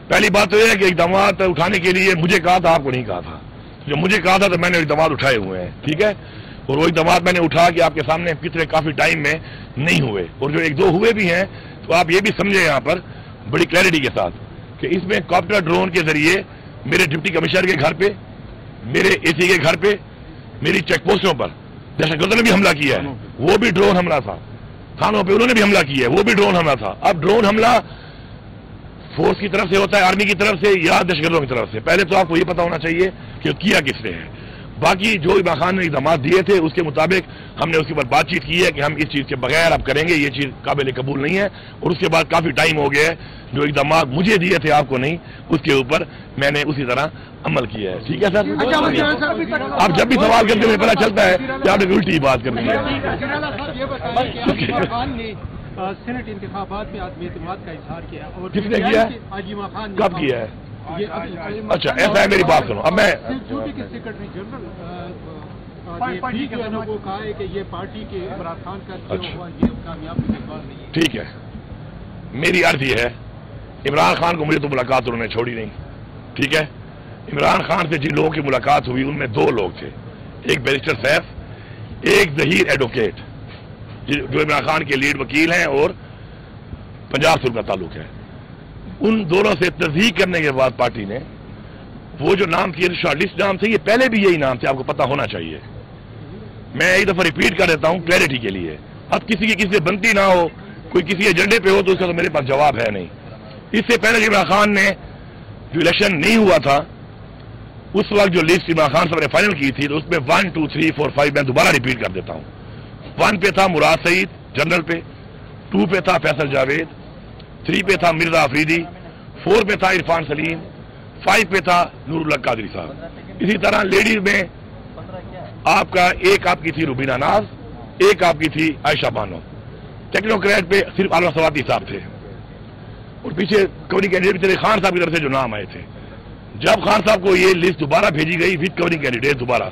پہلی بات تو یہ ہے کہ اقدامات اٹھانے کے لیے مجھے کہا تھا، آپ کو نہیں کہا تھا. جو مجھے کہا تھا تو میں نے اقدامات اٹھائے ہوئے ہیں، ٹھیک ہے. اور وہ اقدامات میں نے اٹھا کے آپ کے سامنے پچھلے کافی ٹائم میں نہیں ہوئے، اور جو ایک دو ہوئے بھی ہیں تو آپ یہ بھی سمجھیں یہاں پر بڑی کلیئرٹی کے ساتھ کہ اس میں کاپٹر ڈرون کے ذریعے میرے ڈپٹی کمشنر کے گھر پہ، میرے اے سی کے گھر پہ، میری چیک پوسٹوں پر دہشت گردوں نے بھی حملہ کیا ہے، وہ بھی ڈرون حملہ تھا. تھانوں پہ انہوں نے بھی حملہ کیا ہے، وہ بھی ڈرون حملہ تھا. اب ڈرون حملہ فورس کی طرف سے ہوتا ہے، آرمی کی طرف سے یا دہشت گردوں کی طرف سے؟ پہلے تو آپ کو یہ پتا ہونا چاہیے کہ کیا کس نے ہے. باقی جو عمران خان نے اقدامات دیے تھے اس کے مطابق ہم نے اس کے اوپر بات چیت کی ہے کہ ہم اس چیز کے بغیر اب کریں گے، یہ چیز قابل قبول نہیں ہے. اور اس کے بعد کافی ٹائم ہو گیا ہے، جو اقدامات مجھے دیے تھے آپ کو نہیں، اس کے اوپر میں نے اسی طرح عمل کیا ہے. ٹھیک ہے سر؟ آپ جب بھی سوال کرتے ہوئے پتا چلتا ہے کہ آپ نے الٹی بات کرنی ہے. سینٹ انتخابات میں عدم اعتماد کا اظہار کیا اور کس نے کیا؟ کب کیا ہے؟ اچھا ایسا ہے، میری بات سنو. اب میں سیکرٹری جنرل کو کہا ہے کہ یہ پارٹی کے عمران خان کا یہ کامیاب امیدوار نہیں ہے. ٹھیک ہے، میری عرض یہ ہے عمران خان کو مجھے تو ملاقات انہوں نے چھوڑی نہیں. ٹھیک ہے، عمران خان سے جن لوگوں کی ملاقات ہوئی ان میں دو لوگ تھے، ایک بیرسٹر سیف، ایک ظہیر ایڈوکیٹ جو عمران خان کے لیڈ وکیل ہیں اور پنجاب سے ان کا تعلق ہے. ان دونوں سے تصدیق کرنے کے بعد پارٹی نے وہ جو نام تھے شارٹ لسٹ نام تھے، یہ پہلے بھی یہی نام تھے، آپ کو پتہ ہونا چاہیے. میں ایک دفعہ ریپیٹ کر دیتا ہوں کلیئرٹی کے لیے. اب کسی کی کسی سے بنتی نہ ہو، کوئی کسی ایجنڈے پہ ہو تو اس کا تو میرے پاس جواب ہے نہیں. اس سے پہلے عمران خان نے جو الیکشن نہیں ہوا تھا اس وقت جو لسٹ عمران خان صاحب نے فائنل کی تھی تو اس میں 1 2 3 4 5 میں دوبارہ ریپیٹ کر دیتا ہوں. 1 پہ تھا مراد سعید جنرل پہ، 2 پہ تھا فیصل جاوید، 3 پہ تھا مرزا آفریدی، 4 پہ تھا عرفان سلیم، 5 پہ تھا نور اللہ قادری صاحب. اسی طرح لیڈیز میں آپ کا ایک آپ کی تھی روبینہ ناز، ایک آپ کی تھی عائشہ بانو. ٹیکنوکریٹ پہ صرف عالم سواتی صاحب تھے اور پیچھے کورنگ کینڈیڈیٹ بھی تھے خان صاحب کی طرف سے جو نام آئے تھے. جب خان صاحب کو یہ لسٹ دوبارہ بھیجی گئی وتھ کورنگ کینڈیڈیٹ دوبارہ،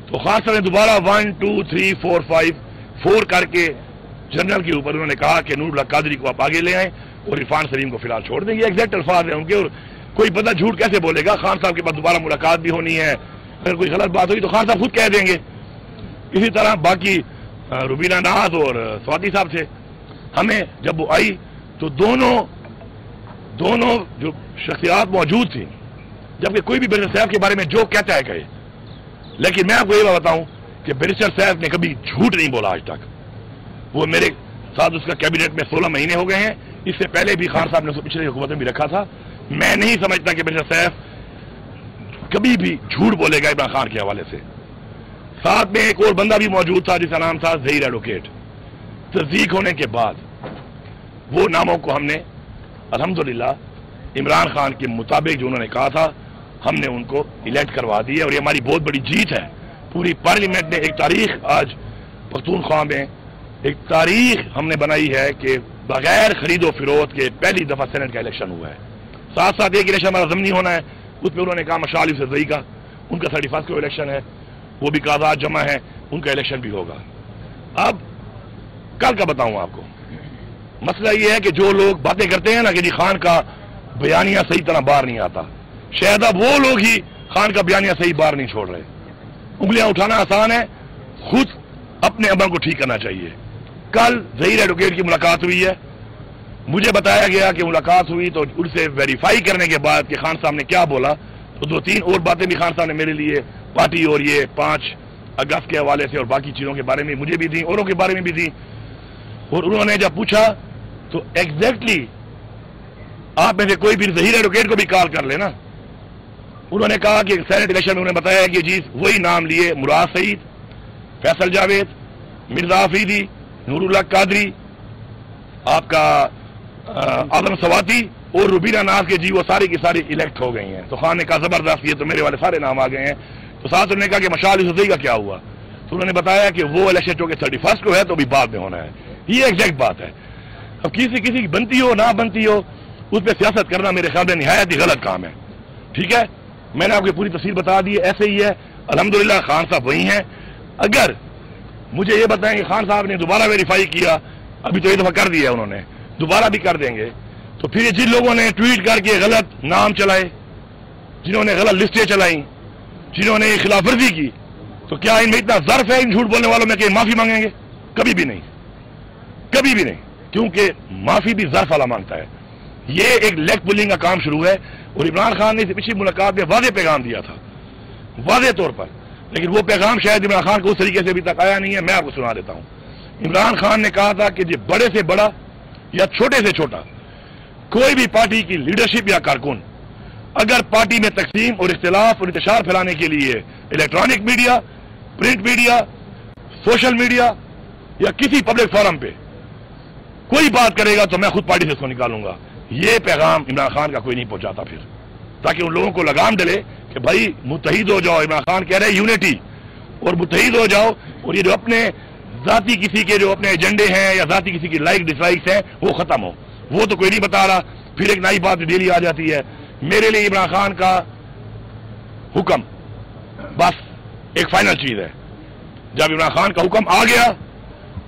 تو خان صاحب نے دوبارہ 1 2 3 4 5 4 کر کے جنرل کے اوپر انہوں نے کہا کہ نور اللہ قادری کو آپ آگے لے آئیں اور عرفان سلیم کو فی الحال چھوڑ دیں. یہ ایگزیکٹ الفاظ ہیں ان کے، اور کوئی بندہ جھوٹ کیسے بولے گا؟ خان صاحب کے پاس دوبارہ ملاقات بھی ہونی ہے، اگر کوئی غلط بات ہوئی تو خان صاحب خود کہہ دیں گے. اسی طرح باقی روبینہ ناز اور سواتی صاحب تھے. ہمیں جب وہ آئی تو دونوں جو شخصیات موجود تھیں، جبکہ کوئی بھی بیرسٹر صاحب کے بارے میں جو کہتا ہے کہے، لیکن میں آپ کو یہ بتاؤں کہ بیرسٹر صاحب نے کبھی جھوٹ نہیں بولا آج تک. وہ میرے ساتھ اس کا کیبنٹ میں 16 مہینے ہو گئے ہیں. اس سے پہلے بھی خان صاحب نے اس کو پچھلے حکومت میں بھی رکھا تھا. میں نہیں سمجھتا کہ بیرسٹر صاحب کبھی بھی جھوٹ بولے گا عمران خان کے حوالے سے. ساتھ میں ایک اور بندہ بھی موجود تھا جس کا نام تھا ظہیر ایڈوکیٹ. تصدیق ہونے کے بعد وہ ناموں کو ہم نے الحمدللہ عمران خان کے مطابق جو انہوں نے کہا تھا ہم نے ان کو الیکٹ کروا دی ہے. اور یہ ہماری بہت بڑی جیت ہے. پوری پارلیمنٹ نے ایک تاریخ آج پختونخوا میں ایک تاریخ ہم نے بنائی ہے کہ بغیر خرید و فروخت کے پہلی دفعہ سینٹ کا الیکشن ہوا ہے. ساتھ ساتھ ایک الیکشن ہمارا ضمنی ہونا ہے، اس میں انہوں نے کہا مشال یوسف زئی کا، ان کا 31 کو الیکشن ہے، وہ بھی کاغذات جمع ہے، ان کا الیکشن بھی ہوگا. اب کل کا بتاؤں آپ کو، مسئلہ یہ ہے کہ جو لوگ باتیں کرتے ہیں نا کہ جی خان کا بیانیہ صحیح طرح باہر نہیں آتا، شاید اب وہ لوگ ہی خان کا بیانیہ صحیح باہر نہیں چھوڑ رہے. انگلیاں اٹھانا آسان ہے، خود اپنے عمل کو ٹھیک کرنا چاہیے. کل ظہیر ایڈوکیٹ کی ملاقات ہوئی ہے، مجھے بتایا گیا کہ ملاقات ہوئی تو ان سے ویریفائی کرنے کے بعد کہ خان صاحب نے کیا بولا تو 2-3 اور باتیں بھی خان صاحب نے میرے لیے پارٹی اور یہ 5 اگست کے حوالے سے اور باقی چیزوں کے بارے میں مجھے بھی دی، اوروں کے بارے میں بھی دی. اور انہوں نے جب پوچھا تو ایگزیکٹلی آپ میں سے کوئی بھی ظہیر ایڈوکیٹ کو بھی کال کر لینا. انہوں نے کہا کہ سینٹ الیکشن میں انہوں نے بتایا کہ جی وہی نام لیے مراد سعید، فیصل جاوید، مرزا آفریدی، نور اللہ قادری، آپ کا اعظم سواتی اور روبینہ ناز کے جی وہ ساری کی ساری الیکٹ ہو گئی ہیں. تو خان نے کہا زبردست، یہ تو میرے والے سارے نام آ گئے ہیں. تو ساتھ انہوں نے کہا کہ مشال یوسف زئی کا کیا ہوا، تو انہوں نے بتایا کہ وہ الیکشن چونکہ 31 کو ہے تو بھی بعد میں ہونا ہے. یہ ایگزیکٹ بات ہے. اب کسی کی بنتی ہو نہ بنتی ہو اس پہ سیاست کرنا میرے خیال میں نہایت ہی غلط کام ہے. ٹھیک ہے، میں نے آپ کو پوری تفصیل بتا دی ہے. ایسے ہی ہے الحمدللہ خان صاحب وہی ہیں. اگر مجھے یہ بتائیں کہ خان صاحب نے دوبارہ ویریفائی کیا، ابھی تو یہ دفعہ کر دیا انہوں نے، دوبارہ بھی کر دیں گے، تو پھر یہ جن لوگوں نے ٹویٹ کر کے غلط نام چلائے، جنہوں نے غلط لسٹیں چلائیں، جنہوں نے خلاف ورزی کی، تو کیا ان میں اتنا ظرف ہے ان جھوٹ بولنے والوں میں کہ معافی مانگیں گے؟ کبھی بھی نہیں، کبھی بھی نہیں، کیونکہ معافی بھی ظرف والا مانگتا ہے۔ یہ ایک لیگ پولنگ کا کام شروع ہے، اور عمران خان نے پچھلی ملاقات میں واضح پیغام دیا تھا، واضح طور پر، لیکن وہ پیغام شاید عمران خان کو اس طریقے سے ابھی تک آیا نہیں ہے۔ میں آپ کو سنا دیتا ہوں۔ عمران خان نے کہا تھا کہ یہ بڑے سے بڑا یا چھوٹے سے چھوٹا کوئی بھی پارٹی کی لیڈرشپ یا کارکن اگر پارٹی میں تقسیم اور اختلاف اور انتشار پھیلانے کے لیے electronic media, print media, social media یا کسی پبلک فورم پہ کوئی بات کرے گا تو میں خود پارٹی سے اس کو نکالوں گا۔ یہ پیغام عمران خان کا کوئی نہیں پہنچاتا پھر، تاکہ ان لوگوں کو لگام ڈلے کہ بھائی متحد ہو جاؤ۔ عمران خان کہہ رہے ہیں یونٹی، اور متحد ہو جاؤ، اور یہ جو اپنے ذاتی کسی کے جو اپنے ایجنڈے ہیں یا ذاتی کسی کی لائک ڈس لائکس ہیں وہ ختم ہو، وہ تو کوئی نہیں بتا رہا۔ پھر ایک نئی بات ڈیلی آ جاتی ہے۔ میرے لیے عمران خان کا حکم بس ایک فائنل چیز ہے، جب عمران خان کا حکم آ گیا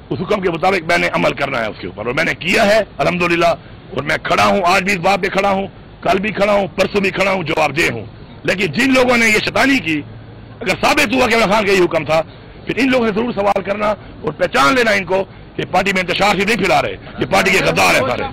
اس حکم کے مطابق میں نے عمل کرنا ہے اس کے اوپر، اور میں نے کیا ہے الحمدللہ، اور میں کھڑا ہوں، آج بھی اس بات پہ کھڑا ہوں، کل بھی کھڑا ہوں، پرسوں بھی کھڑا ہوں، جواب دہ ہوں۔ لیکن جن لوگوں نے یہ شیطانی کی، اگر ثابت ہوا کہ عمران خان کا یہ حکم تھا، پھر ان لوگوں سے ضرور سوال کرنا اور پہچان لینا ان کو کہ پارٹی میں انتشار سے نہیں پھیلا رہے، یہ پارٹی کے غدار ہیں سارے۔